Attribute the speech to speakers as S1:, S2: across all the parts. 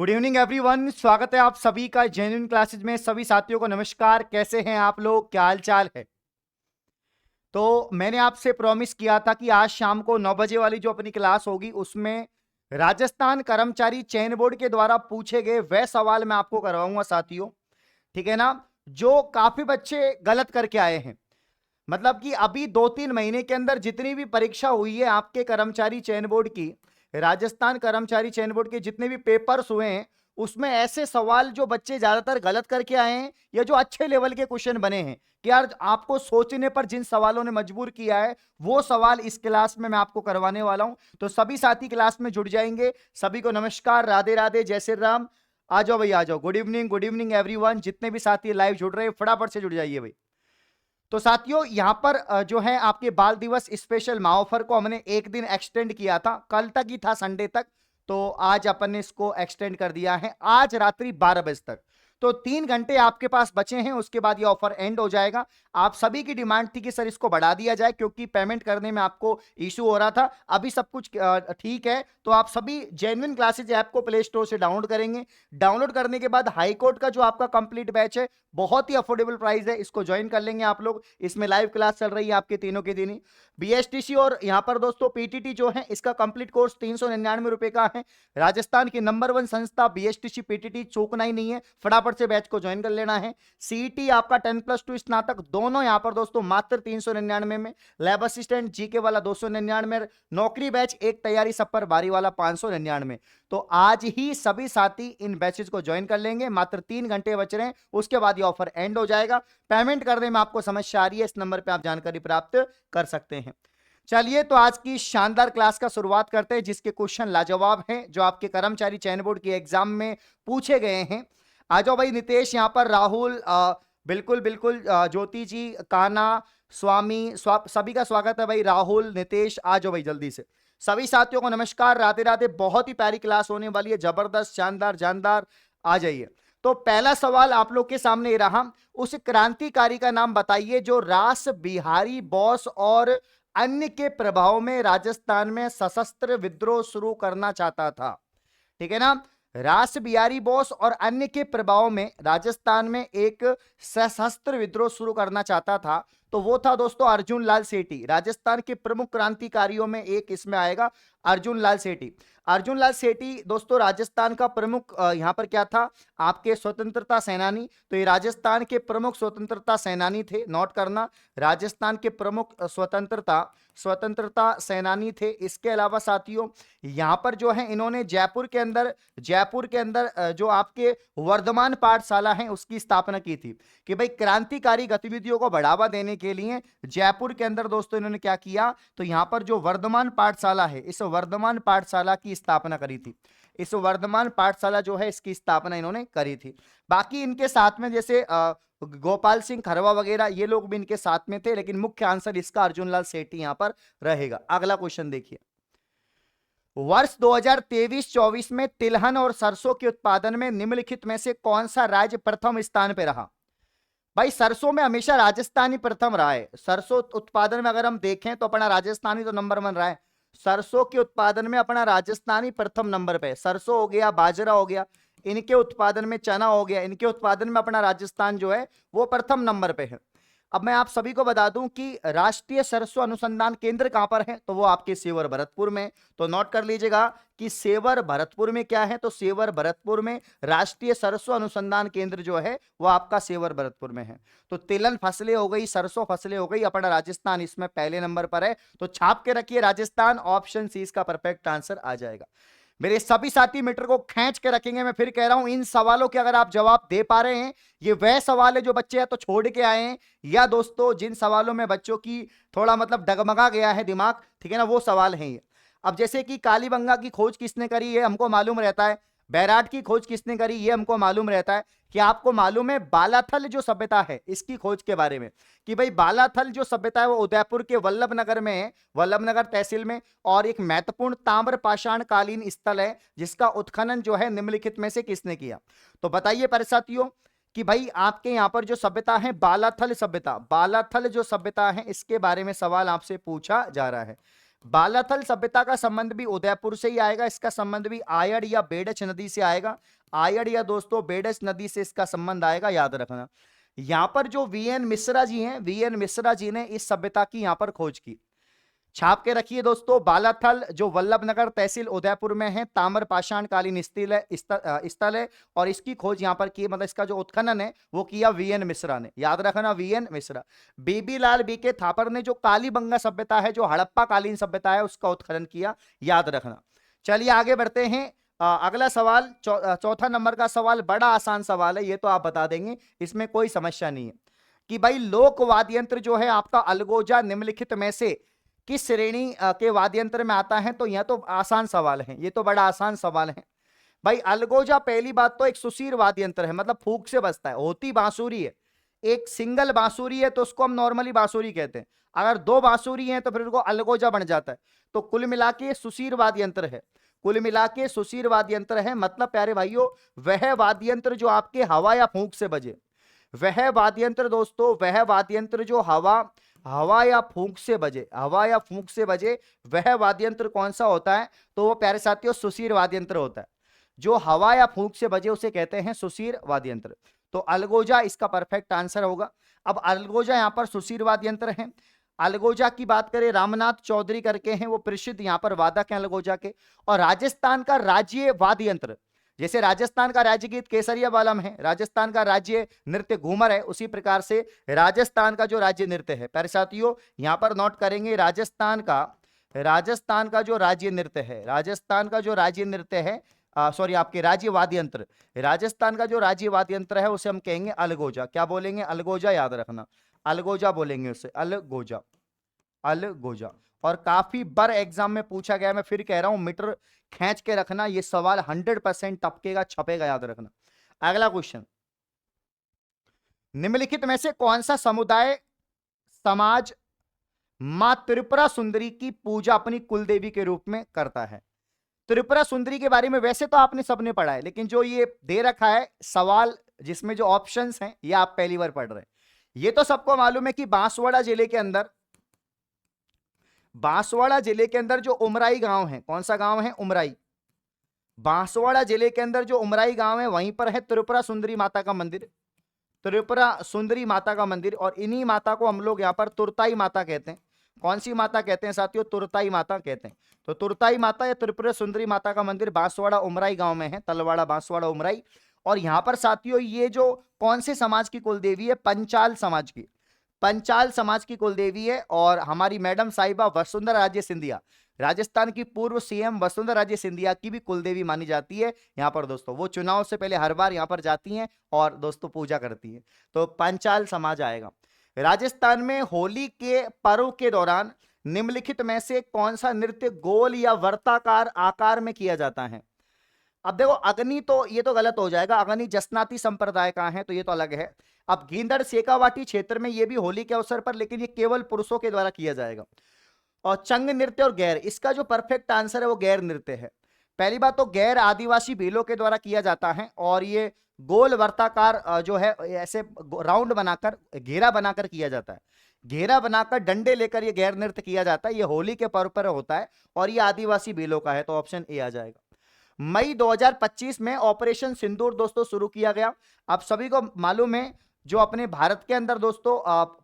S1: Good evening everyone, स्वागत है आप सभी का जेन्युइन क्लासेज में। सभी साथियों को नमस्कार। कैसे हैं आप लोग, क्या हाल चाल है? तो मैंने आपसे प्रॉमिस किया था कि आज शाम को 9 बजे वाली जो अपनी क्लास होगी उसमें राजस्थान कर्मचारी चयन बोर्ड के द्वारा पूछे गए वह सवाल मैं आपको करवाऊंगा साथियों। ठीक है ना? जो काफी बच्चे गलत करके आए हैं। मतलब कि अभी 2-3 महीने के अंदर जितनी भी परीक्षा हुई है आपके कर्मचारी चयन बोर्ड की, राजस्थान कर्मचारी चयन बोर्ड के जितने भी पेपर्स हुए हैं उसमें ऐसे सवाल जो बच्चे ज्यादातर गलत करके आए हैं या जो अच्छे लेवल के क्वेश्चन बने हैं कि यार आपको सोचने पर जिन सवालों ने मजबूर किया है वो सवाल इस क्लास में मैं आपको करवाने वाला हूं। तो सभी साथी क्लास में जुड़ जाएंगे। सभी को नमस्कार, राधे राधे, जय श्री राम। आ जाओ भाई, आ जाओ। Good evening everyone. जितने भी साथी लाइव जुड़ रहे हैं फटाफट से जुड़ जाइए भाई। तो साथियों यहां पर जो है आपके बाल दिवस स्पेशल ऑफर को हमने एक दिन एक्सटेंड किया था, कल तक ही था, संडे तक। तो आज अपन ने इसको एक्सटेंड कर दिया है आज रात्रि 12 बजे तक। तो 3 घंटे आपके पास बचे हैं, उसके बाद ये ऑफर एंड हो जाएगा। आप सभी की डिमांड थी कि सर इसको बढ़ा दिया जाए क्योंकि पेमेंट करने में आपको इश्यू हो रहा था। अभी सब कुछ ठीक है। तो आप सभी जेन्युइन क्लासेज ऐप को प्ले स्टोर से डाउनलोड करेंगे। डाउनलोड करने के बाद हाई कोर्ट का जो आपका कंप्लीट बैच है बहुत ही अफोर्डेबल प्राइस है, इसको ज्वाइन कर लेंगे आप लोग। इसमें लाइव क्लास चल रही है आपके तीनों की तीनों। बीएसटीसी और यहां पर दोस्तों पीटीटी जो है इसका कंप्लीट कोर्स 399 रुपए का है। राजस्थान की नंबर 1 संस्था बीएसटीसी पीटीटी, चूकना ही नहीं है, फटाफट से बैच को ज्वाइन कर लेना है। सीईटी आपका 10+2 स्नातक दोनों यहां पर दोस्तों मात्र 399 में। लैब असिस्टेंट जीके वाला 299, नौकरी बैच एक तैयारी सब पर बारी वाला 599। तो आज ही सभी साथी इन बैचेस को ज्वाइन कर लेंगे। मात्र 3 घंटे बच रहे हैं, उसके बाद ये ऑफर एंड हो जाएगा। पेमेंट करने में आपको समस्या आ रही है, इस नंबर पे आप जानकारी प्राप्त कर सकते हैं। चलिए तो आज की शानदार क्लास का शुरुआत करते हैं जिसके क्वेश्चन लाजवाब हैं, जो आपके कर्मचारी चयन बोर्ड के एग्जाम में पूछे गए हैं। आ जाओ भाई नितेश, यहां पर राहुल, बिल्कुल बिल्कुल, ज्योति जी, काना, स्वामी, सभी का स्वागत है भाई। राहुल, नितेश, आ जाओ भाई जल्दी से। सभी साथियों को नमस्कार, राधे राधे। बहुत ही प्यारी क्लास होने वाली है, जबरदस्त, शानदार, जानदार। आ जाइए। तो पहला सवाल आप लोग के सामने रहा। उस क्रांतिकारी का नाम बताइए जो रास बिहारी बोस और अन्य के प्रभाव में राजस्थान में सशस्त्र विद्रोह शुरू करना चाहता था। ठीक है ना? रास बिहारी बोस और अन्य के प्रभाव में राजस्थान में एक सशस्त्र विद्रोह शुरू करना चाहता था। तो वो था दोस्तों अर्जुन लाल सेठी। राजस्थान के प्रमुख क्रांतिकारियों में एक इसमें आएगा अर्जुन लाल सेठी। अर्जुन लाल सेठी दोस्तों राजस्थान का प्रमुख यहां पर क्या था, आपके स्वतंत्रता सेनानी। तो ये राजस्थान के प्रमुख स्वतंत्रता सेनानी थे, नोट करना। राजस्थान के प्रमुख स्वतंत्रता सेनानी थे। इसके अलावा साथियों यहां पर जो है इन्होंने जयपुर के अंदर जो आपके वर्धमान पाठशाला है उसकी स्थापना की थी कि भाई क्रांतिकारी गतिविधियों को बढ़ावा देने के लिए जयपुर के अंदर दोस्तों इन्होंने क्या किया, तो यहां पर जो वर्धमान पाठशाला है इस वर्धमान पाठशाला की स्थापना करी थी। इस वर्धमान पाठशाला जो है इसकी स्थापना इन्होंने करी थी। बाकी इनके साथ में जैसे गोपाल सिंह खरवा वगैरह ये लोग भी इनके साथ में थे, लेकिन मुख्य आंसर इसका अर्जुन लाल सेठी यहां पर रहेगा। अगला क्वेश्चन देखिए। वर्ष 2023-24 में तिलहन और सरसों के उत्पादन में निम्नलिखित में से कौन सा राज्य प्रथम स्थान पर रहा? भाई सरसों में हमेशा राजस्थान ही प्रथम रहा है। सरसों उत्पादन में अगर हम देखें तो अपना राजस्थान ही तो नंबर 1 रहा है। सरसों के उत्पादन में अपना राजस्थान ही प्रथम नंबर पे। सरसों हो गया, बाजरा हो गया, इनके उत्पादन में चना हो गया, इनके उत्पादन में अपना राजस्थान जो है वो प्रथम नंबर पे है। अब मैं आप सभी को बता दूं कि राष्ट्रीय सरसों अनुसंधान केंद्र कहां पर है, तो वो आपके सेवर भरतपुर में। तो नोट कर लीजिएगा कि सेवर भरतपुर में क्या है, तो सेवर भरतपुर में राष्ट्रीय सरसों अनुसंधान केंद्र जो है वो आपका सेवर भरतपुर में है। तो तिलहन फसलें हो गई, सरसों फसलें हो गई, अपना राजस्थान इसमें पहले नंबर पर है। तो छाप के रखिए राजस्थान, ऑप्शन सी इसका परफेक्ट आंसर आ जाएगा। मेरे सभी साथी मीटर को खींच के रखेंगे। मैं फिर कह रहा हूं इन सवालों के अगर आप जवाब दे पा रहे हैं, ये वह सवाल है जो बच्चे या तो छोड़ के आए हैं या दोस्तों जिन सवालों में बच्चों की थोड़ा मतलब डगमगा गया है दिमाग, ठीक है ना, वो सवाल है ये। अब जैसे कि कालीबंगा की खोज किसने करी है हमको मालूम रहता है, बैराट की खोज किसने करी ये हमको मालूम रहता है। कि आपको मालूम है बालाथल जो सभ्यता है इसकी खोज के बारे में, कि भाई बालाथल जो सभ्यता है वो उदयपुर के वल्लभनगर में है, वल्लभनगर तहसील में। और एक महत्वपूर्ण ताम्र पाषाण कालीन स्थल है जिसका उत्खनन जो है निम्नलिखित में से किसने किया? तो बताइए पर साथियों कि भाई आपके यहां पर जो सभ्यता है बालाथल सभ्यता, बालाथल जो सभ्यता है इसके बारे में सवाल आपसे पूछा जा रहा है। बालाथल सभ्यता का संबंध भी उदयपुर से ही आएगा, इसका संबंध भी आयड़ या बेडच नदी से आएगा। आयड़ या दोस्तों बेडच नदी से इसका संबंध आएगा, याद रखना। यहां पर जो वीएन मिश्रा जी हैं, वीएन मिश्रा जी ने इस सभ्यता की यहां पर खोज की। छाप के रखिए दोस्तों, बालाथल जो वल्लभनगर तहसील उदयपुर में है, ताम्र पाषाण कालीन स्थल है और इसकी खोज यहां पर की, मतलब इसका जो उत्खनन है वो किया वीएन मिश्रा ने, याद रखना वीएन मिश्रा। बीबीलाल बीके थापर ने जो कालीबंगा सभ्यता है, जो हड़प्पा कालीन सभ्यता है, उसका उत्खनन किया, याद रखना। चलिए आगे बढ़ते हैं। अगला सवाल, चौथा नंबर का सवाल बड़ा आसान सवाल है, ये तो आप बता देंगे, इसमें कोई समस्या नहीं है कि भाई लोक वाद्य यंत्र जो है आपका अलगोजा निम्नलिखित में से किस श्रेणी के वाद्य यंत्र में आता है? तो यह तो आसान सवाल है, ये तो बड़ा आसान सवाल है भाई। अलगोजा पहली बात तो एक सुशीर वाद्य यंत्र है, मतलब फूंक से बजता है, होती बांसुरी है, एक सिंगल बांसुरी है तो उसको हम नॉर्मली बांसुरी कहते हैं, अगर दो बांसुरी है तो फिर उसको अलगोजा बन जाता है। तो कुल मिला के सुशीर वाद्य यंत्र है, कुल मिला के सुशीर वाद्य यंत्र है, मतलब प्यारे भाइयों वह वाद्य यंत्र जो आपके हवा या फूंक से बजे, वह वाद्य यंत्र दोस्तों, वह वाद्य यंत्र जो हवा या फूंक से बजे, हवा या फूंक से बजे, वह वाद्य यंत्र कौन सा होता है? तो वो प्यारे साथियों सुशीर वाद्य यंत्र होता है, जो हवा या फूंक से बजे उसे कहते हैं सुशीर वाद्य यंत्र। तो अलगोजा इसका परफेक्ट आंसर होगा। अब अलगोजा यहां पर सुशीर वाद्य यंत्र है। अलगोजा की बात करें, रामनाथ चौधरी करके हैं, वो प्रसिद्ध यहां पर वादक हैं अलगोजा के। और राजस्थान का राज्य वाद्य यंत्र, जैसे राजस्थान का राज्य गीत केसरिया बालम है, राजस्थान का राज्य नृत्य घूमर है, उसी प्रकार से राजस्थान का जो राज्य नृत्य है, प्यारे साथियों यहां पर नोट करेंगे, राजस्थान का जो राज्य नृत्य है, राजस्थान का जो राज्य नृत्य है, सॉरी आपके राज्य वाद्य यंत्र, राजस्थान का जो राज्य वाद्य यंत्र है उसे हम कहेंगे अलगोजा। क्या बोलेंगे? अलगोजा, याद रखना, अलगोजा बोलेंगे उसे, अलगोजा, अलगोजा। और काफी बार एग्जाम में पूछा गया, मैं फिर कह रहा हूं मीटर खींच के रखना, ये सवाल 100% टपकेगा, छपेगा, याद रखना। अगला क्वेश्चन, निम्नलिखित में से कौन सा समुदाय समाज मां त्रिपुरा सुंदरी की पूजा अपनी कुलदेवी के रूप में करता है? त्रिपुरा सुंदरी के बारे में वैसे तो आपने सबने पढ़ा है, लेकिन जो ये दे रखा है सवाल जिसमें जो ऑप्शंस हैं ये आप पहली बार पढ़ रहे हैं। ये तो सबको मालूम है कि बांसवाड़ा जिले के अंदर जो उमराई गांव है, कौन सा गांव है? उमराई। बांसवाड़ा जिले के अंदर जो उमराई गांव है वहीं पर है त्रिपुरा सुंदरी माता का मंदिर, त्रिपुरा सुंदरी माता का मंदिर। और इन्हीं माता को हम लोग यहाँ पर तुरताई माता कहते हैं। कौन सी माता कहते हैं साथियों? तुरताई माता कहते हैं। तो तुरताई माता या त्रिपुरा सुंदरी माता का मंदिर बांसवाड़ा उमराई गांव में है, तलवाड़ा बांसवाड़ा उमराई। और यहाँ पर साथियों ये जो कौन से समाज की कुलदेवी है? पंचाल समाज की, पंचाल समाज की कुलदेवी है। और हमारी मैडम साहिबा वसुंधरा राजे सिंधिया, राजस्थान की पूर्व सीएम वसुंधरा राजे सिंधिया की भी कुलदेवी मानी जाती है यहाँ पर दोस्तों। वो चुनाव से पहले हर बार यहाँ पर जाती हैं और दोस्तों पूजा करती हैं। तो पंचाल समाज आएगा। राजस्थान में होली के पर्व के दौरान निम्नलिखित में से कौन सा नृत्य गोल या वर्ताकार आकार में किया जाता है? अब देखो अग्नि, तो ये तो गलत हो जाएगा, अग्नि जसनाती संप्रदाय का है तो ये तो अलग है। अब गींदड़ शेखावाटी क्षेत्र में ये भी होली के अवसर पर, लेकिन ये केवल पुरुषों के द्वारा किया जाएगा। और चंग नृत्य और गैर, इसका जो परफेक्ट आंसर है वो गैर नृत्य है। पहली बात तो गैर आदिवासी भीलों के द्वारा किया जाता है और ये गोल वर्ताकार जो है ऐसे राउंड बनाकर घेरा बनाकर किया जाता है, घेरा बनाकर डंडे लेकर ये गैर नृत्य किया जाता है। ये होली के पर्व पर होता है और ये आदिवासी भीलों का है, तो ऑप्शन ए आ जाएगा। मई 2025 में ऑपरेशन सिंदूर दोस्तों शुरू किया गया। आप सभी को मालूम है जो अपने भारत के अंदर दोस्तों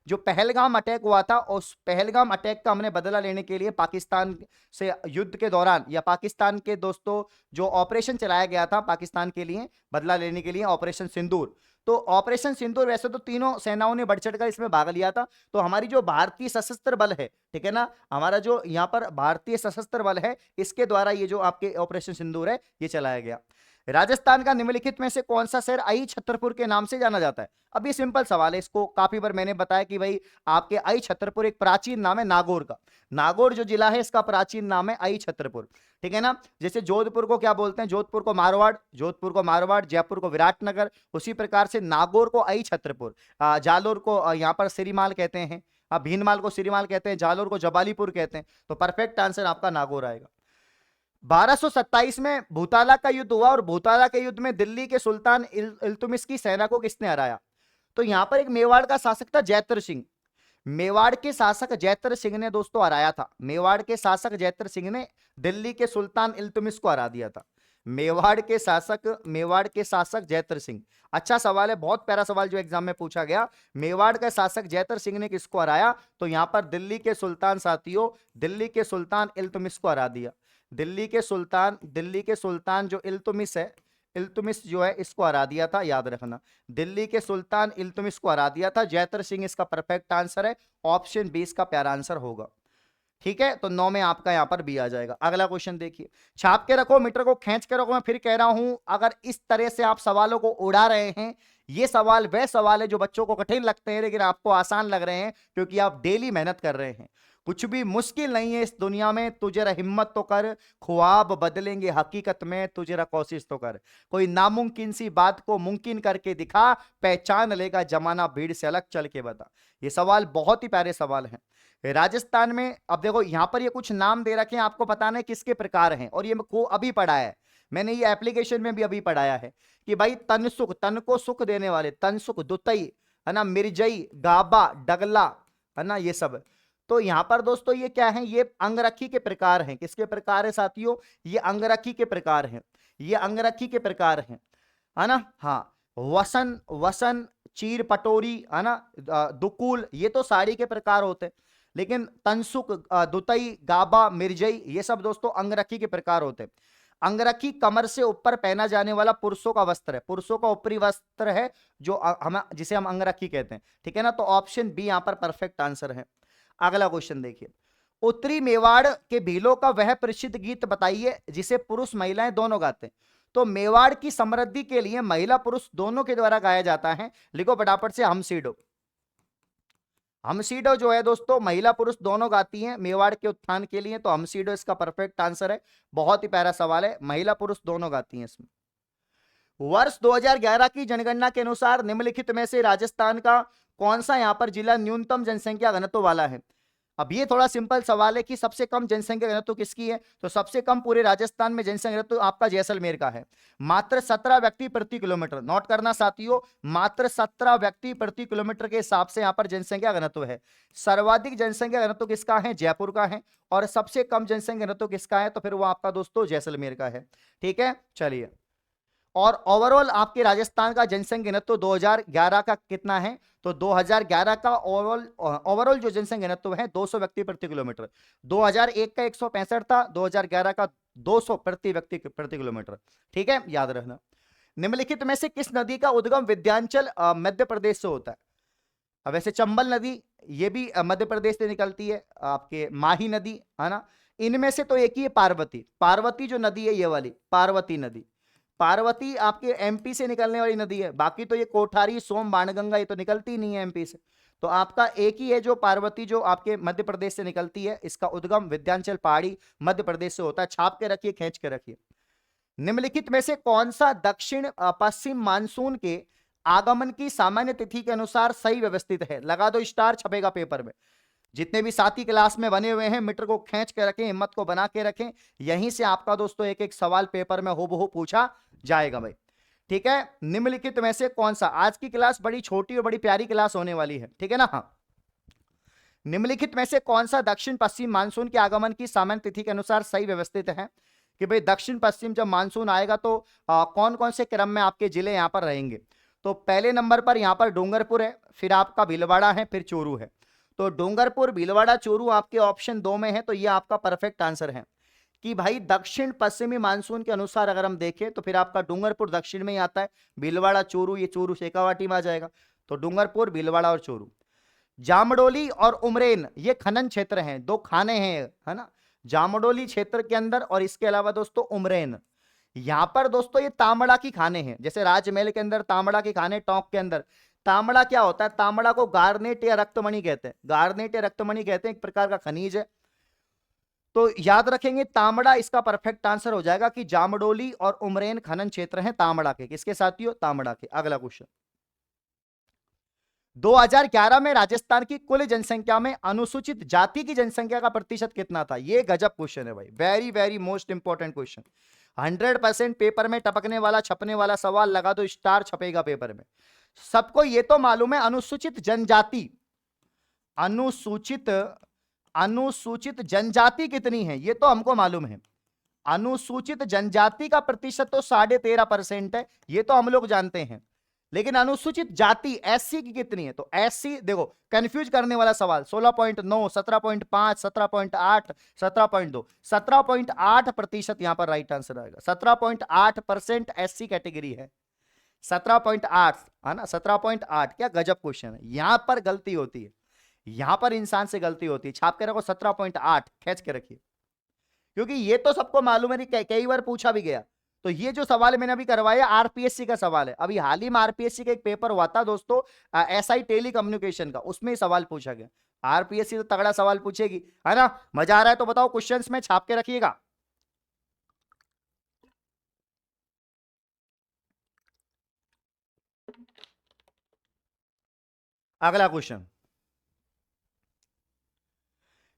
S1: जो पहलगाम अटैक हुआ था, उस पहलगाम अटैक का हमने बदला लेने के लिए पाकिस्तान से युद्ध के दौरान, या पाकिस्तान के दोस्तों जो ऑपरेशन चलाया गया था पाकिस्तान के लिए बदला लेने के लिए, ऑपरेशन सिंदूर। तो ऑपरेशन सिंदूर वैसे तो तीनों सेनाओं ने बढ़ चढ़कर इसमें भाग लिया था। तो हमारी जो भारतीय सशस्त्र बल है, ठीक है ना, हमारा जो यहाँ पर भारतीय सशस्त्र बल है, इसके द्वारा ये जो आपके ऑपरेशन सिंदूर है ये चलाया गया। राजस्थान का निम्नलिखित में से कौन सा शहर आई छतरपुर के नाम से जाना जाता है? अब ये सिंपल सवाल है, इसको काफी बार मैंने बताया कि भाई आपके आई छतरपुर एक प्राचीन नाम है नागौर का। नागौर जो जिला है इसका प्राचीन नाम है आई छतरपुर, ठीक है ना। जैसे जोधपुर को क्या बोलते हैं? जोधपुर को मारवाड़, जोधपुर को मारवाड़, जयपुर को विराटनगर, उसी प्रकार से नागौर को आई छतरपुर, जालोर को यहाँ पर सिरीमाल कहते हैं, भीनमाल को सिरीमाल कहते हैं, जालोर को जबालीपुर कहते हैं। तो परफेक्ट आंसर आपका नागौर आएगा। 1227 में भूताला का युद्ध हुआ और भूताला के युद्ध में दिल्ली के सुल्तान इल्तुमिश की सेना को किसने हराया? तो यहां पर एक मेवाड़ का शासक था जैतर सिंह। मेवाड़ के शासक जैतर सिंह ने दोस्तों हराया था। मेवाड़ के शासक जैतर सिंह ने दिल्ली के सुल्तान इल्तुतमिश को हरा दिया था। मेवाड़ के शासक जैतर सिंह, अच्छा सवाल है, बहुत प्यारा सवाल जो एग्जाम में पूछा गया। मेवाड़ का शासक जैतर सिंह ने किसको हराया? तो यहां पर दिल्ली के सुल्तान साथियों, दिल्ली के सुल्तान इल्तुतमिश को हरा दिया। दिल्ली के सुल्तान जो इल्तुतमिश है, इल्तुतमिश जो है इसको हरा दिया था, याद रखना। दिल्ली के सुल्तान इल्तुतमिश को हरा दिया था जैतर सिंह, इसका परफेक्ट आंसर है। ऑप्शन बी इसका प्यारा आंसर होगा। ठीक है, तो 9 में आपका यहां पर बी आ जाएगा। अगला क्वेश्चन देखिए, छाप के रखो, मीटर को खींच के रखो। मैं फिर कह रहा हूं, अगर इस तरह से आप सवालों को उड़ा रहे हैं, ये सवाल वह सवाल है जो बच्चों को कठिन लगते हैं लेकिन आपको आसान लग रहे हैं क्योंकि आप डेली मेहनत कर रहे हैं। कुछ भी मुश्किल नहीं है इस दुनिया में, तू जरा हिम्मत तो कर, ख्वाब बदलेंगे हकीकत में, तू जरा कोशिश तो कर। कोई नामुमकिन सी बात को मुमकिन करके दिखा, पहचान लेगा जमाना, भीड़ से अलग चल के बता। ये सवाल बहुत ही प्यारे सवाल हैं। राजस्थान में, अब देखो यहां पर ये कुछ नाम दे रखे हैं, आपको पता नहीं किसके प्रकार हैं, और ये को अभी पढ़ा है मैंने, ये एप्लीकेशन में भी अभी पढ़ाया है कि भाई तनसुख, तन को सुख देने वाले, तनसुख, दुतई, है ना, मिर्जई, गाबा, डगला, है ना, ये सब। तो यहां पर दोस्तों ये क्या है? ये अंगरखी के प्रकार हैं। किसके प्रकार है साथियों? ये अंगरखी के प्रकार हैं, ये अंगरखी के प्रकार हैं, है ना। हाँ, वसन, वसन, चीर पटोरी, है ना, दुकुल, ये तो साड़ी के प्रकार होते हैं। लेकिन तनसुक, दुतई, गाबा, मिर्जई, ये सब दोस्तों अंगरखी के प्रकार होते हैं। अंगरखी कमर से ऊपर पहना जाने वाला पुरुषों का वस्त्र है, पुरुषों का ऊपरी वस्त्र है जो हम जिसे हम अंगरखी कहते हैं। ठीक है ना, तो ऑप्शन बी यहां पर परफेक्ट आंसर है। अगला क्वेश्चन देखिए, उत्तरी मेवाड़ के भीलों का वह प्रसिद्ध गीत बताइए जिसे पुरुष महिलाएं दोनों गाते हैं। तो मेवाड़ की समृद्धि के लिए महिला पुरुष दोनों के द्वारा गाया जाता है। लिखो फटाफट से, हमसीडो। हमसीडो जो है दोस्तों, महिला पुरुष दोनों गाती हैं मेवाड़ के उत्थान के लिए, तो हमसीडो इसका परफेक्ट आंसर है। बहुत ही प्यारा सवाल है, महिला पुरुष दोनों गाती हैं इसमें। वर्ष 2011 की जनगणना के अनुसार निम्नलिखित में से राजस्थान का कौन सा यहां पर जिला न्यूनतम जनसंख्या घनत्व वाला है? अब ये थोड़ा सिंपल सवाल है कि सबसे कम जनसंख्या घनत्व किसकी है, तो सबसे कम पूरे राजस्थान में जनसंख्या घनत्व आपका जैसलमेर का है, मात्र 17 व्यक्ति प्रति किलोमीटर। नोट करना साथियों, मात्र 17 व्यक्ति प्रति किलोमीटर के हिसाब से यहां पर जनसंख्या घनत्व है। सर्वाधिक जनसंख्या घनत्व किसका है? जयपुर का है। और सबसे कम जनसंख्या घनत्व किसका है? तो फिर वो आपका दोस्तों जैसलमेर का है। ठीक है, चलिए। और ओवरऑल आपके राजस्थान का जनसंख्या घनत्व 2011 का कितना है? तो 2011 का ओवरऑल जो जनसंख्या घनत्व है 200 व्यक्ति प्रति किलोमीटर। 2001 का 165 था, 2011 का 200 प्रति व्यक्ति प्रति किलोमीटर। ठीक है, याद रखना। निम्नलिखित में से किस नदी का उद्गम विंध्याचल मध्य प्रदेश से होता है? अब वैसे चंबल नदी ये भी मध्य प्रदेश से निकलती है, आपके माही नदी, है ना। इनमें से तो एक ही है पार्वती। पार्वती जो नदी है ये वाली पार्वती नदी, पार्वती आपके एमपी से निकलने वाली नदी है। बाकी तो ये कोठारी, सोम, बाणगंगा ये तो निकलती नहीं है एमपी से। तो आपका एक ही है जो पार्वती, जो आपके मध्य प्रदेश से निकलती है। इसका उद्गम विंध्याचल पहाड़ी मध्य प्रदेश से होता है। छाप के रखिए, खींच के रखिए। निम्नलिखित में से कौन सा दक्षिण पश्चिम मानसून के आगमन की सामान्य तिथि के अनुसार सही व्यवस्थित है? लगा दो स्टार, छपेगा पेपर में। जितने भी साथी क्लास में बने हुए हैं, मीटर को खींच के रखें, हिम्मत को बना के रखें। यहीं से आपका दोस्तों एक एक सवाल पेपर में हूबहू पूछा जाएगा भाई। ठीक है, निम्नलिखित में से कौन सा, आज की क्लास बड़ी छोटी और बड़ी प्यारी क्लास होने वाली है, ठीक है ना। हाँ, निम्नलिखित में से कौन सा दक्षिण पश्चिम मानसून के आगमन की सामान्य तिथि के अनुसार सही व्यवस्थित है? कि भाई दक्षिण पश्चिम जब मानसून आएगा तो कौन कौन से क्रम में आपके जिले यहां पर रहेंगे? तो पहले नंबर पर यहां पर डूंगरपुर है, फिर आपका भीलवाड़ा है, फिर चूरू है। तो डूंगरपुर, भीलवाड़ा, चूरू आपके ऑप्शन 2 में है, तो ये आपका परफेक्ट आंसर है कि भाई दक्षिण पश्चिमी मानसून के अनुसार अगर हम देखें तो फिर आपका डूंगरपुर दक्षिण में ही आता है, भीलवाड़ा, चूरू, ये चूरू शेखावाटी में आ जाएगा। तो डूंगरपुर, भीलवाड़ा और चूरू। जामडोली और उमरेन ये खनन क्षेत्र हैं, दो खाने हैं, है ना, जामडोली क्षेत्र के अंदर, और इसके अलावा दोस्तों उमरेन। यहां पर दोस्तों ये तांबड़ा की खाने हैं, जैसे राजमहल के अंदर तांबड़ा की खाने, टोंक के अंदर तांबड़ा क्या होता है? तांबड़ा को गार्नेट या रक्तमणि कहते हैं, गार्नेट या रक्तमणि कहते हैं, एक प्रकार का खनिज है। तो याद रखेंगे तांबड़ा इसका परफेक्ट आंसर हो जाएगा कि जामडोली और उमरेन खनन क्षेत्र हैं तांबड़ा के। किसके साथियों? तांबड़ा के। अगला क्वेश्चन, 2011 में राजस्थान की कुल जनसंख्या में अनुसूचित जाति की जनसंख्या का प्रतिशत कितना था? ये गजब क्वेश्चन है भाई, very very most important question. 100% paper में टपकने वाला, छपने वाला सवाल, लगा दो स्टार, छपेगा पेपर में। सबको ये तो मालूम है अनुसूचित जनजाति, अनुसूचित अनुसूचित जनजाति कितनी है ये तो हमको मालूम है। अनुसूचित जनजाति का प्रतिशत तो 13.5% है, ये तो हम लोग जानते हैं। लेकिन अनुसूचित जाति एससी की कितनी है? तो एससी देखो कंफ्यूज करने वाला सवाल। 16.9, 17.5, 17.8, 17.2, 17.8% यहां पर राइट आंसर आएगा। 17.8% एससी कैटेगरी है। 17.8 है ना, 17.8। क्या गजब क्वेश्चन है। यहां पर गलती होती है, यहां पर इंसान से गलती होती है। छाप के रखो 17.8, खींच के रखिए, क्योंकि ये तो सबको मालूम है, कई बार पूछा भी गया। तो ये जो सवाल मैंने अभी करवाया आरपीएससी का सवाल है। अभी हाल ही में आरपीएससी का एक पेपर हुआ था दोस्तों, एसआई टेली कम्युनिकेशन का, उसमें सवाल पूछा गया। आरपीएससी तो तगड़ा सवाल पूछेगी, है ना। मजा आ रहा है तो बताओ, क्वेश्चंस में छाप के रखिएगा। अगला क्वेश्चन,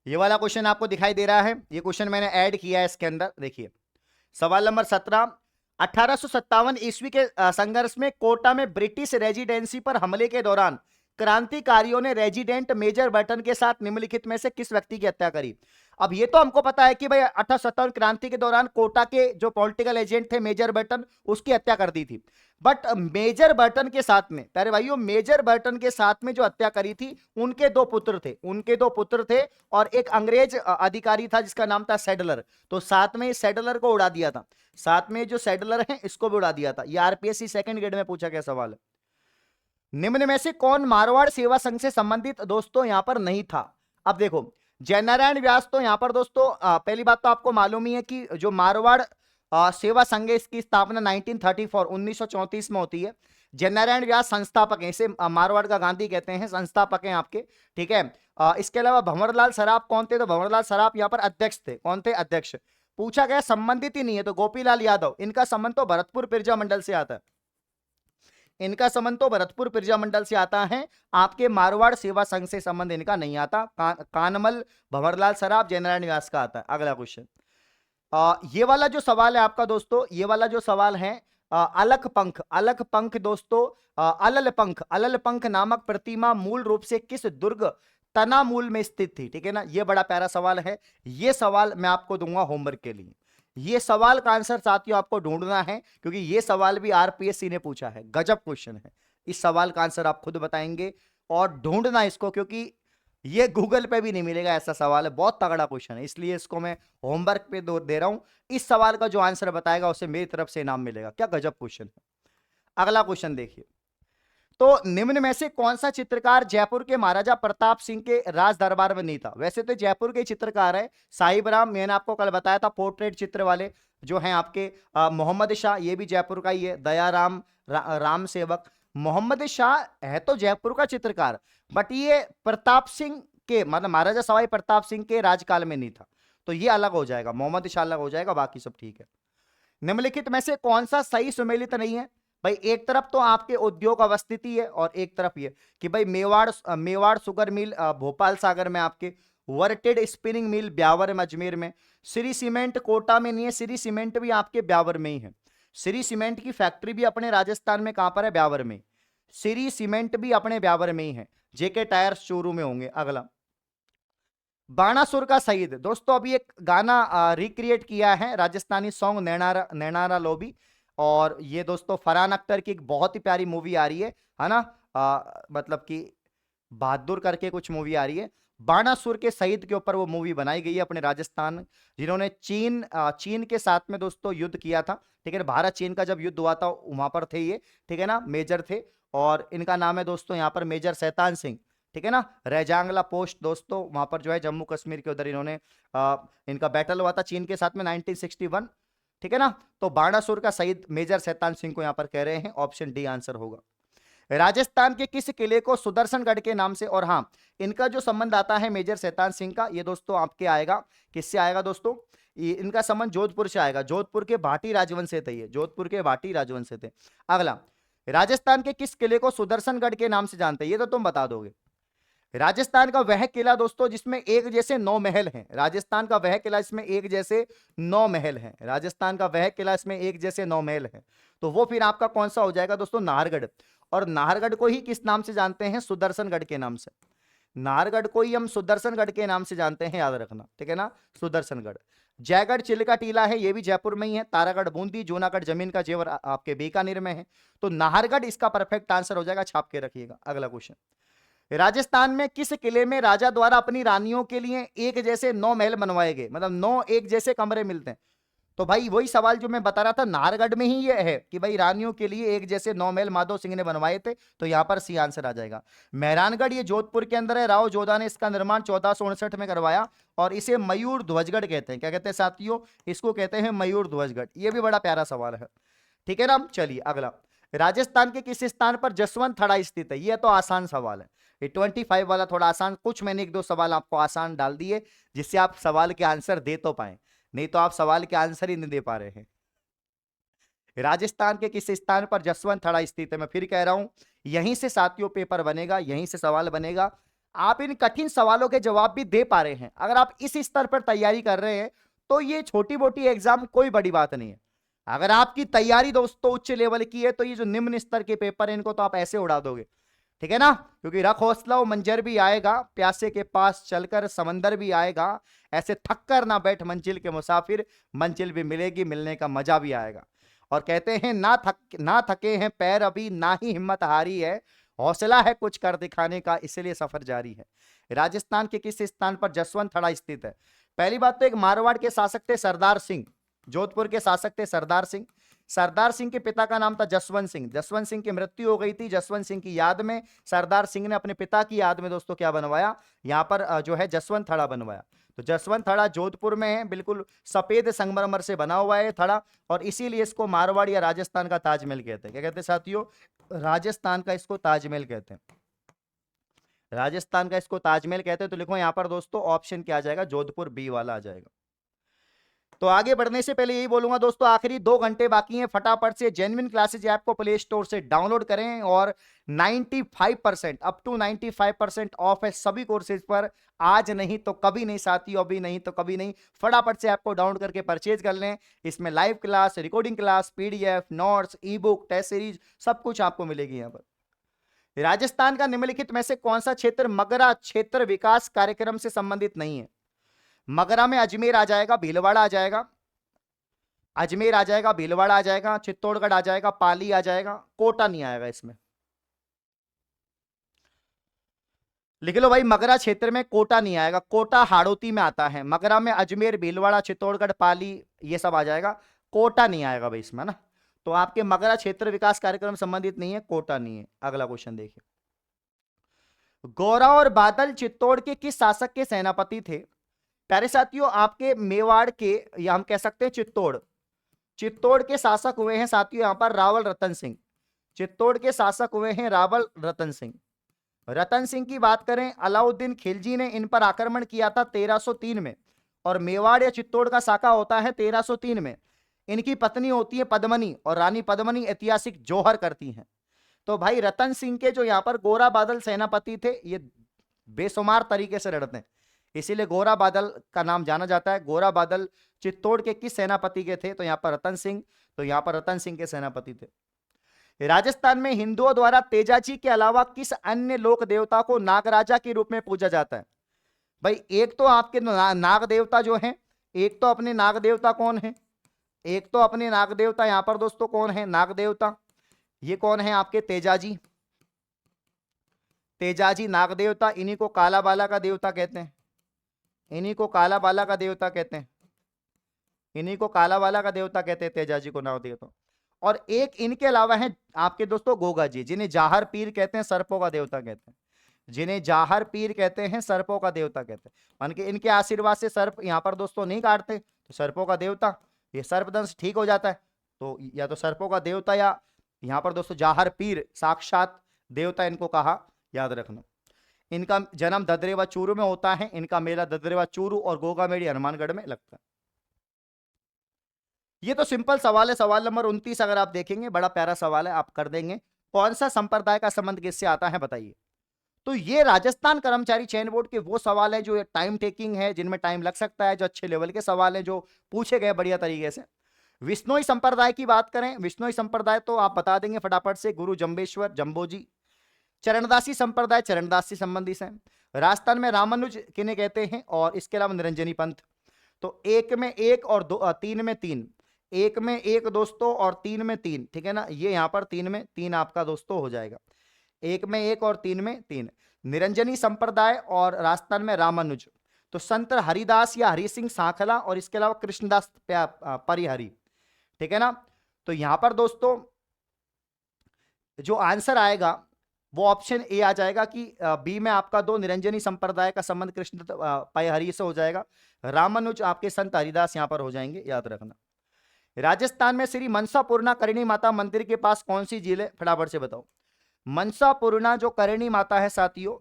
S1: ये वाला क्वेश्चन आपको दिखाई दे रहा है। ये क्वेश्चन मैंने ऐड किया है इसके अंदर। देखिए सवाल नंबर 17, 1857 ईस्वी के संघर्ष में कोटा में ब्रिटिश रेजिडेंसी पर हमले के दौरान क्रांतिकारियों ने रेजिडेंट मेजर बर्टन के साथ निम्नलिखित में से किस व्यक्ति की हत्या करी? अब ये तो हमको पता है कि भाई 1857 क्रांति के दौरान कोटा के जो पॉलिटिकल एजेंट थे मेजर बर्टन, उसकी हत्या कर दी थी। बट मेजर बर्टन के साथ में, प्यारे भाइयों, मेजर बर्टन के साथ में जो हत्या करी थी उनके दो पुत्र थे और एक अंग्रेज अधिकारी था जिसका नाम था सैडलर। तो साथ में सैडलर को उड़ा दिया था, साथ में जो सैडलर है इसको भी उड़ा दिया था। ये आरपीएससी सेकंड ग्रेड में पूछा गया सवाल है। निम्न में से कौन मारवाड़ सेवा संघ से संबंधित दोस्तों यहां पर नहीं था? अब देखो जयनारायण व्यास तो यहां पर दोस्तों पहली बात तो आपको मालूम ही है कि जो मारवाड़ सेवा संघ है इसकी स्थापना 1934 में होती है। जयनारायण व्यास संस्थापक हैं, इसे मारवाड़ का गांधी कहते हैं, संस्थापक हैं आपके, ठीक है। इसके अलावा भंवरलाल सराफ कौन थे? तो भंवरलाल सराफ यहाँ पर अध्यक्ष थे। कौन थे? अध्यक्ष। पूछा गया संबंधित ही नहीं है तो गोपीलाल यादव, इनका संबंध तो भरतपुर पिरजा मंडल से आता है। इनका संबंध तो भरतपुर पिरजा मंडल से आता है, आपके मारवाड़ सेवा संघ से संबंध इनका नहीं आता। कानमल, भंवरलाल सराफ, जयनारायण व्यास का आता है। अगला क्वेश्चन, ये वाला जो सवाल है आपका दोस्तों, ये वाला जो सवाल है, अलख पंख दोस्तों, अलल पंख नामक प्रतिमा मूल रूप से किस दुर्ग तनामूल में स्थित थी? ठीक है ना, ये बड़ा प्यारा सवाल है। ये सवाल मैं आपको दूंगा होमवर्क के लिए। ये सवाल का आंसर साथियों आपको ढूंढना है, क्योंकि ये सवाल भी आरपीएससी ने पूछा है। गजब क्वेश्चन है। इस सवाल का आंसर आप खुद बताएंगे और ढूंढना इसको, क्योंकि ये गूगल पे भी नहीं मिलेगा ऐसा सवाल है। बहुत तगड़ा क्वेश्चन है, इसलिए इसको मैं होमवर्क पे दे रहा हूं। इस सवाल का जो आंसर बताएगा उसे मेरी तरफ से इनाम मिलेगा। क्या गजब क्वेश्चन है। अगला क्वेश्चन देखिए, तो निम्न में से कौन सा चित्रकार जयपुर के महाराजा प्रताप सिंह के राज दरबार में नहीं था? वैसे तो जयपुर के चित्रकार है साहिब राम, मैंने आपको कल बताया था, पोर्ट्रेट चित्र वाले जो हैं आपके। मोहम्मद शाह, ये भी जयपुर का ही है। दयाराम राम सेवक, मोहम्मद शाह है तो जयपुर का चित्रकार, बट ये प्रताप सिंह के, मतलब महाराजा सवाई प्रताप सिंह के राजकाल में नहीं था, तो ये अलग हो जाएगा। मोहम्मद शाह अलग हो जाएगा, बाकी सब ठीक है। निम्नलिखित में से कौन सा सही सुमेलित नहीं है? भाई एक तरफ तो आपके उद्योग अवस्थिति है और एक तरफ ये कि भाई मेवाड़ शुगर मिल भोपाल सागर में, आपके वर्टेड स्पिनिंग मिल ब्यावर में अजमेर में, श्री सीमेंट कोटा में नहीं है, श्री सीमेंट भी आपके ब्यावर में ही है। श्री सीमेंट की फैक्ट्री भी अपने राजस्थान में कहां पर है? ब्यावर में। श्री सीमेंट भी अपने ब्यावर में ही है। जेके टायर चूरू में होंगे। अगला, बाणासुर का शहीद दोस्तों, अभी एक गाना रिक्रिएट किया है, राजस्थानी सॉन्ग नैनारा लोबी, और ये दोस्तों फरहान अख्तर की एक बहुत ही प्यारी मूवी आ रही है ना, मतलब कि बहादुर करके कुछ मूवी आ रही है। बाणासुर के शहीद के ऊपर वो मूवी बनाई गई है अपने राजस्थान, जिन्होंने चीन के साथ में दोस्तों युद्ध किया था। ठीक है ना, भारत चीन का जब युद्ध हुआ था वहां पर थे ये, ठीक है ना, मेजर थे। और इनका नाम है दोस्तों यहाँ पर मेजर शैतान सिंह, ठीक है ना। रैजांगला पोस्ट दोस्तों, वहां पर जो है जम्मू कश्मीर के उधर इन्होंने इनका बैटल हुआ था चीन के साथ में 1961, ठीक है ना। तो बाणासुर का शहीद मेजर शैतान सिंह को यहां पर कह रहे हैं। ऑप्शन डी आंसर होगा। राजस्थान के किस किले को सुदर्शनगढ़ के नाम से, और हाँ इनका जो संबंध आता है मेजर शैतान सिंह का, ये दोस्तों आपके आएगा, किससे आएगा दोस्तों? इनका संबंध जोधपुर से आएगा। जोधपुर के भाटी राजवंश से थे ये, जोधपुर के भाटी राजवंश से थे। अगला, राजस्थान के किस किले को सुदर्शनगढ़ के नाम से जानते हैं? ये तो तुम बता दोगे। राजस्थान का वह किला दोस्तों जिसमें एक जैसे 9 महल हैं। राजस्थान का वह किला इसमें एक जैसे 9 महल हैं। राजस्थान का वह किला इसमें एक जैसे 9 महल हैं। तो वो फिर आपका कौन सा हो जाएगा दोस्तों? नाहरगढ़। और नाहरगढ़ को ही किस नाम से जानते हैं? सुदर्शनगढ़ के नाम से। नाहरगढ़ को ही हम सुदर्शनगढ़ के नाम से जानते हैं, याद रखना, ठीक है ना, सुदर्शनगढ़। जयगढ़ चिल्का टीला है, ये भी जयपुर में ही है। तारागढ़ बूंदी, जूनागढ़ जमीन का जेवर आपके बीकानेर में है। तो नाहरगढ़ इसका परफेक्ट आंसर हो जाएगा, छाप के रखिएगा। अगला क्वेश्चन, राजस्थान में किस किले में राजा द्वारा अपनी रानियों के लिए एक जैसे 9 महल बनवाए गए, मतलब 9 एक जैसे कमरे मिलते हैं? तो भाई वही सवाल जो मैं बता रहा था, नाहरगढ़ में ही ये है कि भाई रानियों के लिए एक जैसे 9 महल माधो सिंह ने बनवाए थे। तो यहां पर सी आंसर आ जाएगा। मेहरानगढ़ ये जोधपुर के अंदर है, राव जोधा ने इसका निर्माण 1459 में करवाया और इसे मयूर ध्वजगढ़ कहते हैं। क्या कहते हैं साथियों? इसको कहते हैं मयूर ध्वजगढ़। ये भी बड़ा प्यारा सवाल है, ठीक है ना। चलिए अगला, राजस्थान के किस स्थान पर जसवंत थड़ा स्थित है? ये तो आसान सवाल है, ये 25 वाला थोड़ा आसान, कुछ मैंने एक दो सवाल आपको आसान डाल दिए जिससे आप सवाल के आंसर दे तो पाए, नहीं तो आप सवाल के आंसर ही नहीं दे पा रहे हैं। राजस्थान के किस स्थान पर जसवंत थड़ा स्थित है? मैं फिर कह रहा हूं, यहीं से साथियों पेपर बनेगा, यहीं से सवाल बनेगा। आप इन कठिन सवालों के जवाब भी दे पा रहे हैं, अगर आप इस स्तर पर तैयारी कर रहे हैं तो ये छोटी मोटी एग्जाम कोई बड़ी बात नहीं है। अगर आपकी तैयारी दोस्तों उच्च लेवल की है तो ये जो निम्न स्तर के पेपर है इनको तो आप ऐसे उड़ा दोगे, ठीक है ना। क्योंकि रख हौसला वो मंजर भी आएगा, प्यासे के पास चलकर समंदर भी आएगा, ऐसे थक कर ना बैठ मंजिल के मुसाफिर, मंजिल भी मिलेगी, मिलने का मजा भी आएगा। और कहते हैं ना थके हैं पैर अभी, ना ही हिम्मत हारी है, हौसला है कुछ कर दिखाने का, इसलिए सफर जारी है। राजस्थान के किस स्थान पर जसवंत थड़ा स्थित है? पहली बात तो एक मारवाड़ के शासक थे सरदार सिंह, जोधपुर के शासक थे सरदार सिंह। सरदार सिंह के पिता का नाम था जसवंत सिंह। जसवंत सिंह की मृत्यु हो गई थी, जसवंत सिंह की याद में सरदार सिंह ने अपने पिता की याद में दोस्तों क्या बनवाया, यहां पर जो है जसवंत थड़ा बनवाया। तो जसवंत थड़ा जोधपुर में है, बिल्कुल सफेद संगमरमर से बना हुआ है थड़ा, और इसीलिए इसको मारवाड़ या राजस्थान का ताजमहल कहते हैं। क्या कहते हैं साथियों? राजस्थान का इसको ताजमहल कहते हैं, राजस्थान का इसको ताजमहल कहते हैं। तो लिखो यहां पर दोस्तों ऑप्शन क्या आ जाएगा, जोधपुर बी वाला आ जाएगा। तो आगे बढ़ने से पहले यही बोलूंगा दोस्तों, आखिरी 2 घंटे बाकी हैं, फटाफट से जेन्युइन क्लासेज ऐप को प्ले स्टोर से डाउनलोड करें और 95% अप टू 95% ऑफ है सभी कोर्सेज पर। आज नहीं तो कभी नहीं साथियों, अभी नहीं तो कभी नहीं, फटाफट से ऐप को डाउनलोड करके परचेज कर लें। इसमें live class, recording class, PDF, notes, ebook, test series सब कुछ आपको मिलेगी यहाँ पर। राजस्थान का निम्नलिखित में से कौन सा क्षेत्र मगरा क्षेत्र विकास कार्यक्रम से संबंधित नहीं है? मगरा में अजमेर आ जाएगा, भीलवाड़ा आ जाएगा, अजमेर आ जाएगा, भीलवाड़ा आ जाएगा, चित्तौड़गढ़ आ जाएगा, पाली आ जाएगा, कोटा नहीं आएगा इसमें। लिख लो भाई, मगरा क्षेत्र में कोटा नहीं आएगा, कोटा हाड़ौती में आता है। मगरा में अजमेर, भीलवाड़ा, चित्तौड़गढ़, पाली ये सब आ जाएगा, कोटा नहीं आएगा भाई इसमें ना। तो आपके मगरा क्षेत्र विकास कार्यक्रम संबंधित नहीं है, कोटा नहीं है। अगला क्वेश्चन देखिए, गौरा और बादल चित्तौड़ के किस शासक के सेनापति थे? प्यारे साथियों, आपके मेवाड़ के, या हम कह सकते हैं चित्तौड़, चित्तौड़ के शासक हुए हैं साथियों यहां पर रावल रतन सिंह। चित्तौड़ के शासक हुए हैं रावल रतन सिंह। रतन सिंह की बात करें, अलाउद्दीन खिलजी ने इन पर आक्रमण किया था 1303 में, और मेवाड़ या चित्तौड़ का शाखा होता है 1303 में। इनकी पत्नी होती है पद्मनी, और रानी पद्मनी ऐतिहासिक जौहर करती हैं। तो भाई रतन सिंह के जो यहाँ पर गोरा बादल सेनापति थे, ये बेशुमार तरीके से लड़ते हैं, इसीलिए गोरा बादल का नाम जाना जाता है। गोरा बादल चित्तौड़ के किस सेनापति के थे? तो यहाँ पर रतन सिंह, तो यहाँ पर रतन सिंह के सेनापति थे। राजस्थान में हिंदुओं द्वारा तेजाजी के अलावा किस अन्य लोक देवता को नागराजा के रूप में पूजा जाता है? भाई एक तो आपके नाग देवता जो है, एक तो अपने नाग देवता कौन है, एक तो अपने नाग देवता यहां पर दोस्तों कौन है, नाग देवता, ये कौन है आपके तेजाजी, तेजाजी नाग देवता। इन्हीं को काला बाला का देवता कहते हैं, इन्हीं को काला बाला का देवता कहते हैं, इन्हीं को काला बाला का देवता कहते हैं, तेजाजी को नाग देवता। और एक इनके अलावा है आपके दोस्तों गोगा जी, जिन्हें जाहर पीर कहते हैं, सर्पों का देवता कहते हैं, जिन्हें जाहर पीर कहते हैं, सर्पों का देवता कहते हैं। मान के इनके आशीर्वाद से सर्प यहाँ पर दोस्तों नहीं काटते, तो सर्पों का देवता, ये सर्पदंश ठीक हो जाता है। तो या तो सर्पों का देवता या यहाँ पर दोस्तों जाहर पीर साक्षात देवता इनको कहा, याद रखना। इनका जन्म ददरेवा चूरू में होता है, इनका मेला ददरेवा चूरू और गोगा मेड़ी हनुमानगढ़ में लगता है। ये तो सिंपल सवाल है, सवाल नंबर 29 अगर आप देखेंगे बड़ा प्यारा सवाल है, आप कर देंगे। कौन सा संप्रदाय का संबंध किससे आता है बताइए? तो ये राजस्थान कर्मचारी चयन बोर्ड के वो सवाल है जो टाइम टेकिंग है, जिनमें टाइम लग सकता है, जो अच्छे लेवल के सवाल है, जो पूछे गए बढ़िया तरीके से। विष्णोई संप्रदाय की बात करें, विष्णोई संप्रदाय तो आप बता देंगे फटाफट से, गुरु जंबेश्वर जंबोजी। चरणदासी संप्रदाय चरणदास से संबंधित है। राजस्थान में रामानुज किन्हें कहते हैं, और इसके अलावा निरंजनी पंथ। तो एक में एक और दो, तीन में तीन, एक में एक दोस्तों और तीन में तीन, ठीक है ना, ये यहां पर तीन में तीन आपका दोस्तों हो जाएगा, एक में एक और तीन में तीन। निरंजनी संप्रदाय और राजस्थान में रामानुज। तो संत हरिदास या हरि सिंह सांखला, और इसके अलावा कृष्णदास परिहरी, ठीक है ना। तो यहां पर दोस्तों जो आंसर आएगा वो ऑप्शन ए आ जाएगा कि बी में आपका दो, निरंजनी संप्रदाय का संबंध कृष्ण परिहरी से हो जाएगा, रामानुज आपके संत हरिदास यहां पर हो जाएंगे, याद रखना। राजस्थान में श्री मनसा पूर्णा करणी माता मंदिर के पास कौन सी झील है, फटाफट से बताओ। मनसा पूर्णा जो करणी माता है साथियों,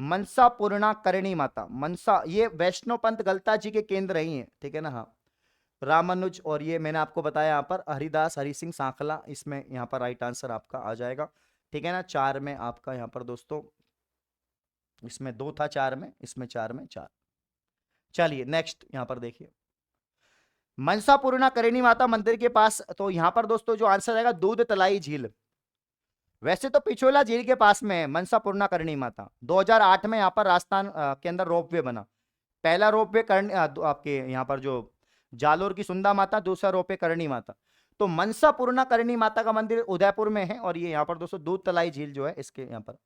S1: मनसा पूर्णा करणी माता, मनसा ये वैष्णव पंथ गलता जी के केंद्र रही है, ठीक है ना। हाँ, रामानुज और ये मैंने आपको बताया यहाँ पर हरिदास हरि सिंह सांखला, इसमें यहाँ पर राइट आंसर आपका आ जाएगा, ठीक है ना। चार में आपका यहाँ पर दोस्तों, इसमें दो था, चार में, इसमें चार में चार। चलिए नेक्स्ट यहाँ पर देखिए, मनसा पूर्णा करणी माता मंदिर के पास, तो यहाँ पर दोस्तों जो आंसर आएगा दूध तलाई झील। वैसे तो पिछोला झील के पास में है मनसा पूर्णा करणी माता। 2008 में यहाँ पर राजस्थान के अंदर रोपवे बना, पहला रोपवे आपके यहाँ पर जो जालोर की सुंदा माता, दूसरा रोपवे करणी माता। तो मनसा पूर्णा करणी माता का मंदिर उदयपुर में है, और ये यहाँ पर दोस्तों दूध तलाई झील जो है इसके यहाँ पर।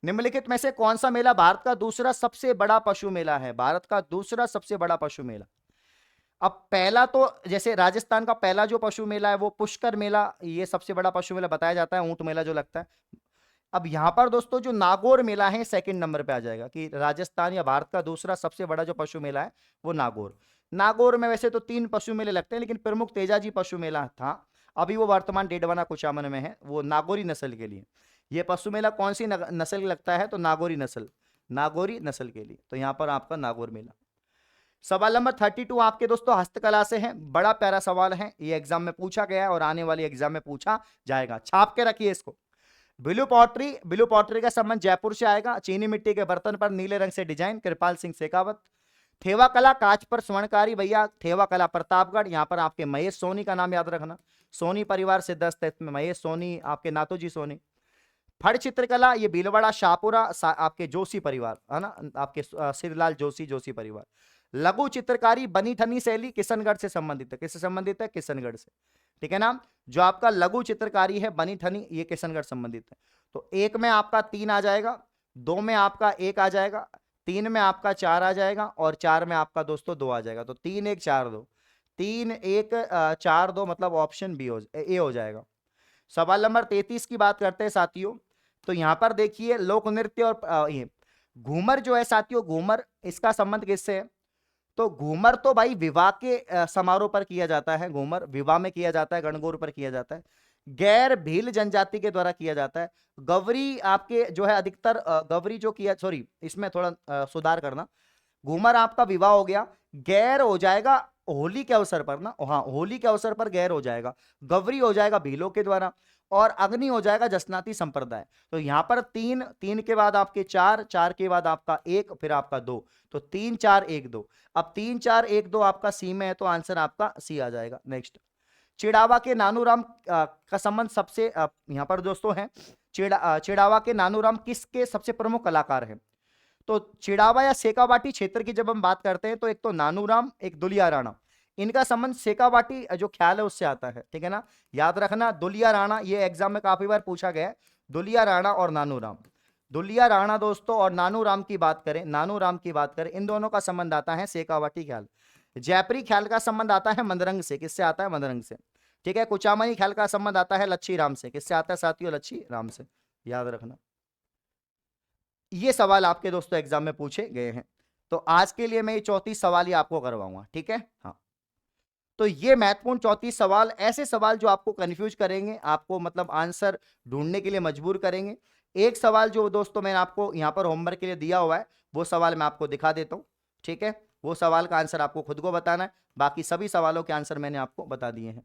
S1: निम्नलिखित में से कौन सा मेला भारत का दूसरा सबसे बड़ा पशु मेला है, भारत का दूसरा सबसे बड़ा पशु मेला। अब पहला तो जैसे राजस्थान का पहला जो पशु मेला है वो पुष्कर मेला, ये सबसे बड़ा पशु मेला बताया जाता है, ऊंट मेला जो लगता है। अब यहां पर दोस्तों जो नागौर मेला है सेकंड नंबर पे आ जाएगा, कि राजस्थान या भारत का दूसरा सबसे बड़ा जो पशु मेला है वो नागौर। नागौर में वैसे तो तीन पशु मेले लगते हैं, लेकिन प्रमुख तेजाजी पशु मेला था, अभी वो वर्तमान डेडवाना कुचामन में है, वो नागौरी नस्ल के लिए। ये पशु मेला कौन सी नस्ल लगता है, तो नागौरी नस्ल, नागौरी नस्ल के लिए, तो यहां पर आपका नागौर मेला। सवाल नंबर 32 आपके दोस्तों हस्तकला से है, बड़ा प्यारा सवाल है, ये एग्जाम में पूछा गया है और आने वाली एग्जाम में पूछा जाएगा, छाप के रखिए इसको। ब्लू पॉटरी का संबंध जयपुर से आएगा, चीनी मिट्टी के बर्तन पर नीले रंग से डिजाइन, कृपाल सिंह शेखावत। थेवा कला कांच पर स्वर्णकारी, भैया थेवा कला प्रतापगढ़, यहां पर आपके महेश सोनी का नाम याद रखना, सोनी परिवार से 10 है, महेश सोनी आपके नातोजी सोनी। फड़ चित्रकला ये भीलवाड़ा शाहपुरा आपके जोशी परिवार है ना, आपके सिरलाल जोशी जोशी परिवार। लघु चित्रकारी बनी ठनी शैली किशनगढ़ से संबंधित है, किससे संबंधित है, किशनगढ़ से, ठीक है ना। जो आपका लघु चित्रकारी है बनी ठनी, ये किशनगढ़ संबंधित है। तो एक में आपका तीन आ जाएगा, दो में आपका एक आ जाएगा, तीन में आपका चार आ जाएगा, और चार में आपका दोस्तों दो आ जाएगा। तो तीन एक चार दो, तीन एक चार दो, मतलब ऑप्शन बी ए हो जाएगा। सवाल नंबर 33 की बात करते हैं साथियों, तो यहां पर देखिए लोक नृत्य और ये घूमर जो है साथियों, घूमर इसका संबंध किससे है, तो घूमर तो भाई विवाह के समारोह पर किया जाता है, घूमर विवाह में किया जाता है, गणगौर पर किया जाता है, गैर भील जनजाति के द्वारा किया जाता है। गवरी आपके जो है अधिकतर गवरी जो किया, सॉरी इसमें थोड़ा सुधार करना, घूमर आपका विवाह हो गया, गैर हो जाएगा होली के अवसर पर ना, हाँ होली के अवसर पर गैर हो जाएगा, गवरी हो जाएगा भीलों के द्वारा, और अग्नि हो जाएगा जसनाती संप्रदाय। तो यहां पर तीन, तीन के बाद आपके चार, चार के बाद आपका एक, फिर आपका दो, तो तीन चार एक दो। अब तीन चार एक दो आपका सी में है, तो आंसर आपका सी आ जाएगा। नेक्स्ट, चिड़ावा के नानूराम का संबंध सबसे यहां पर दोस्तों है, चिड़ावा के नानूराम किसके सबसे प्रमुख कलाकार हैं। तो चिड़ावा या सेकावाटी क्षेत्र की जब हम बात करते हैं, तो एक तो नानूराम, एक दुलिया राणा, इनका संबंध सेकावाटी जो ख्याल है उससे आता है, ठीक है ना। याद रखना दुलिया राणा, ये एग्जाम में काफी बार पूछा गया है, दुलिया राणा और नानूराम। दुलिया राणा दोस्तों और नानूराम की बात करें, नानूराम की बात करें, इन दोनों का संबंध आता है सेकावाटी ख्याल। जयपुरी ख्याल का संबंध आता है मदरंग से, किससे आता है, मदरंग से, ठीक है। कुचामनी ख्याल का संबंध आता है लच्छी राम से, किससे आता है साथियों, लच्छी राम से, याद रखना। ये सवाल आपके दोस्तों एग्जाम में पूछे गए हैं। तो आज के लिए मैं ये 34 सवाल ही आपको करवाऊंगा, ठीक है। हाँ, तो ये महत्वपूर्ण 34 सवाल, ऐसे सवाल जो आपको कंफ्यूज करेंगे, आपको मतलब आंसर ढूंढने के लिए मजबूर करेंगे। एक सवाल जो दोस्तों मैंने आपको यहां पर होमवर्क के लिए दिया हुआ है, वो सवाल मैं आपको दिखा देता हूं, ठीक है। वो सवाल का आंसर आपको खुद को बताना है, बाकी सभी सवालों के आंसर मैंने आपको बता दिए हैं।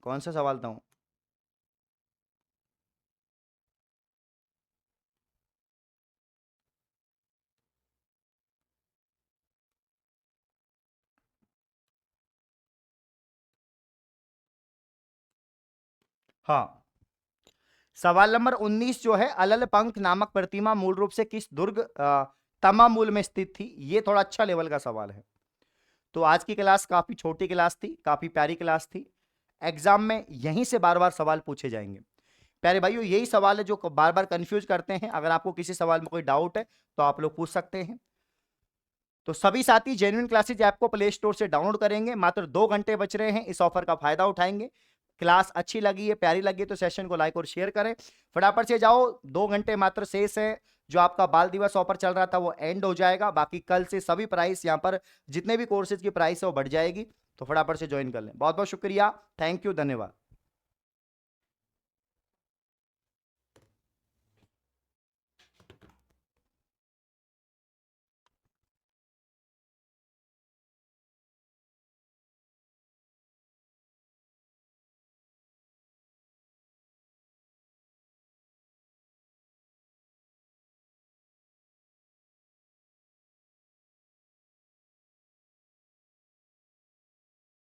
S1: कौन सा सवाल था? हाँ, सवाल नंबर 19 जो है, अलल पंख नामक प्रतिमा मूल रूप से किस दुर्ग तमामूल में स्थित थी? ये थोड़ा अच्छा लेवल का सवाल है। तो आज की क्लास काफी छोटी क्लास थी, काफी प्यारी क्लास थी। एग्जाम में यहीं से बार बार सवाल पूछे जाएंगे। प्यारे भाइयों, यही सवाल है जो बार बार कंफ्यूज करते हैं। अगर आपको किसी सवाल में कोई डाउट है तो आप लोग पूछ सकते हैं। तो सभी साथी जेन्युइन क्लासेज ऐप को प्ले स्टोर से डाउनलोड करेंगे। मात्र 2 घंटे बच रहे हैं, इस ऑफर का फायदा उठाएंगे। क्लास अच्छी लगी है, प्यारी लगी है तो सेशन को लाइक और शेयर करें। फटाफट से जाओ, 2 घंटे मात्र शेष है। जो आपका बाल दिवस ऑफर चल रहा था वो एंड हो जाएगा। बाकी कल से सभी प्राइस यहाँ पर जितने भी कोर्सेज की प्राइस है वो बढ़ जाएगी। तो फटाफट से ज्वाइन कर लें। बहुत बहुत शुक्रिया, थैंक यू, धन्यवाद।